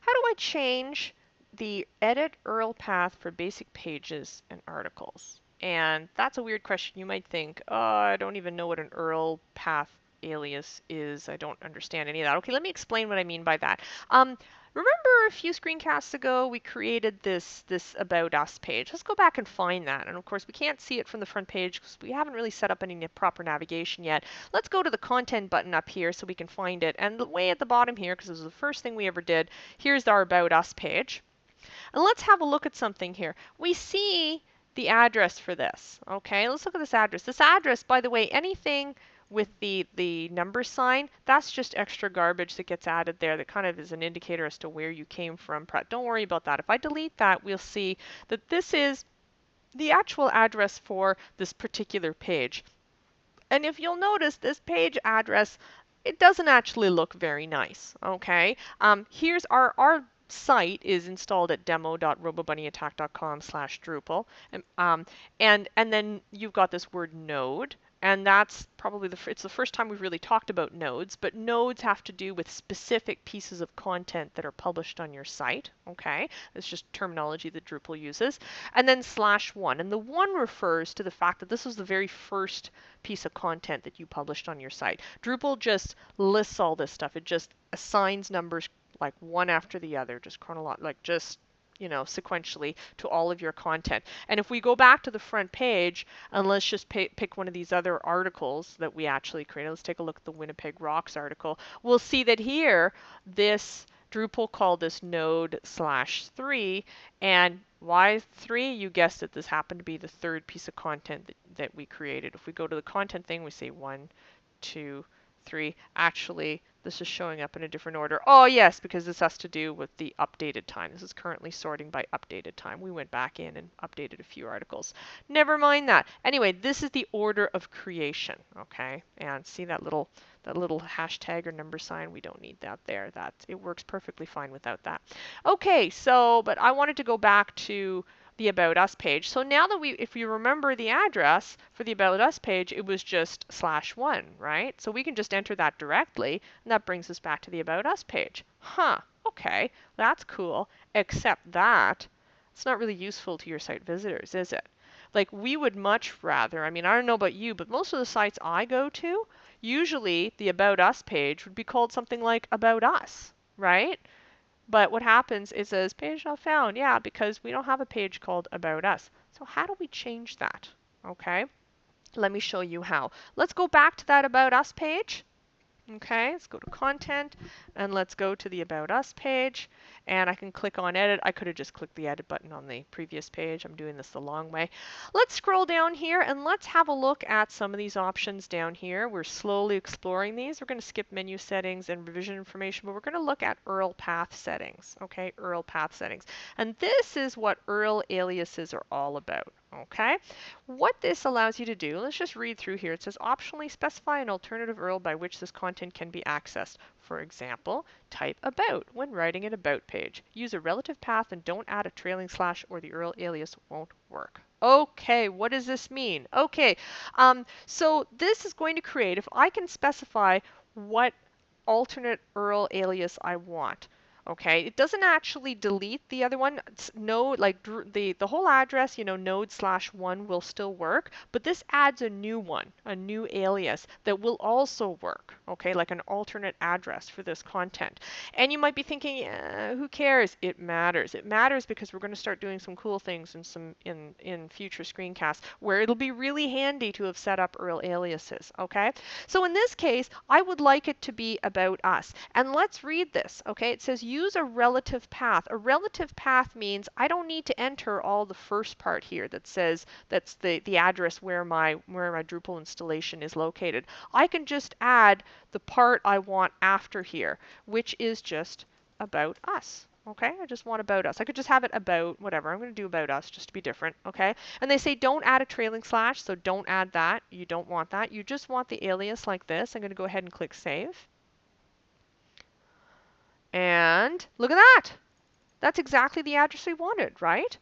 how do I change the edit URL path for basic pages and articles? And that's a weird question. You might think, oh, I don't even know what an URL path alias is. I don't understand any of that. Okay, let me explain what I mean by that. Remember a few screencasts ago we created this About Us page. Let's go back and find that. And of course we can't see it from the front page because we haven't really set up any proper navigation yet. Let's go to the content button up here so we can find it. And way at the bottom here, because this was the first thing we ever did, here's our About Us page. And let's have a look at something here. We see the address for this. Okay, let's look at this address. This address, by the way, anything with the number sign, that's just extra garbage that gets added there that kind of is an indicator as to where you came from. Don't worry about that. If I delete that, we'll see that this is the actual address for this particular page. And if you'll notice, this page address, it doesn't actually look very nice. Okay, here's our site is installed at demo.robobunny.attack.com/Drupal, and then you've got this word node, and that's probably it's the first time we've really talked about nodes, but nodes have to do with specific pieces of content that are published on your site. Okay, it's just terminology that Drupal uses, and then /1, and the 1 refers to the fact that this was the very first piece of content that you published on your site. Drupal just lists all this stuff. It just assigns numbers like one after the other, just sequentially to all of your content. And if we go back to the front page, and let's just pick one of these other articles that we actually created. Let's take a look at the Winnipeg Rocks article. We'll see that here, this Drupal called this node/3, and why 3? You guessed it, this happened to be the third piece of content that we created. If we go to the content thing, we say 1, 2, 3. Actually, this is showing up in a different order. Oh yes, because this has to do with the updated time. This is currently sorting by updated time. We went back in and updated a few articles. Never mind that. Anyway, this is the order of creation, okay? And see that little hashtag or number sign? We don't need that there. It works perfectly fine without that. Okay, but I wanted to go back to the About Us page. So now that if you remember the address for the About Us page, it was just /1, right? So we can just enter that directly, and that brings us back to the About Us page. Huh, okay, that's cool, except that it's not really useful to your site visitors, is it? Like, we would much rather, I don't know about you, but most of the sites I go to, usually the About Us page would be called something like About Us, right? But what happens is it says page not found. Yeah, because we don't have a page called About Us. So how do we change that? Okay, let me show you how. Let's go back to that About Us page. Okay, let's go to content and let's go to the About Us page, and I can click on edit. I could have just clicked the edit button on the previous page. I'm doing this the long way. Let's scroll down here and let's have a look at some of these options down here. We're slowly exploring these. We're going to skip menu settings and revision information, but we're going to look at URL path settings. Okay, URL path settings. And this is what URL aliases are all about. Okay, what this allows you to do, let's just read through here. It says optionally specify an alternative URL by which this content can be accessed. For example, type about when writing an about page. Use a relative path and don't add a trailing slash or the URL alias won't work. Okay, what does this mean? Okay, so this is going to create, if I can specify what alternate URL alias I want. Okay, it doesn't actually delete the other one. The whole address, node/1 will still work, but this adds a new one, a new alias that will also work. Okay, like an alternate address for this content. And you might be thinking, who cares? It matters. It matters because we're going to start doing some cool things in future screencasts where it'll be really handy to have set up URL aliases. Okay, so in this case, I would like it to be About Us, and let's read this. Okay, it says use a relative path. A relative path means I don't need to enter all the first part here that says that's the address where my Drupal installation is located. I can just add the part I want after here, which is just About Us. Okay, I just want About Us. I could just have it about whatever. I'm going to do About Us just to be different. Okay, and they say don't add a trailing slash, so don't add that. You don't want that. You just want the alias like this. I'm going to go ahead and click Save. And look at that. That's exactly the address we wanted, right?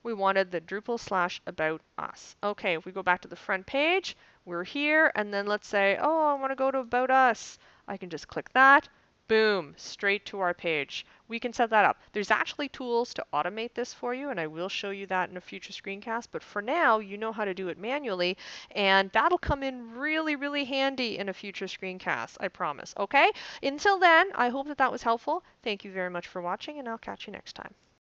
We wanted the Drupal/About Us. Okay, if we go back to the front page, we're here, and then let's say, oh, I want to go to About Us. I can just click that. Boom, straight to our page. We can set that up. There's actually tools to automate this for you, and I will show you that in a future screencast. But for now, you know how to do it manually, and that'll come in really, really handy in a future screencast, I promise. Okay? Until then, I hope that that was helpful. Thank you very much for watching, and I'll catch you next time.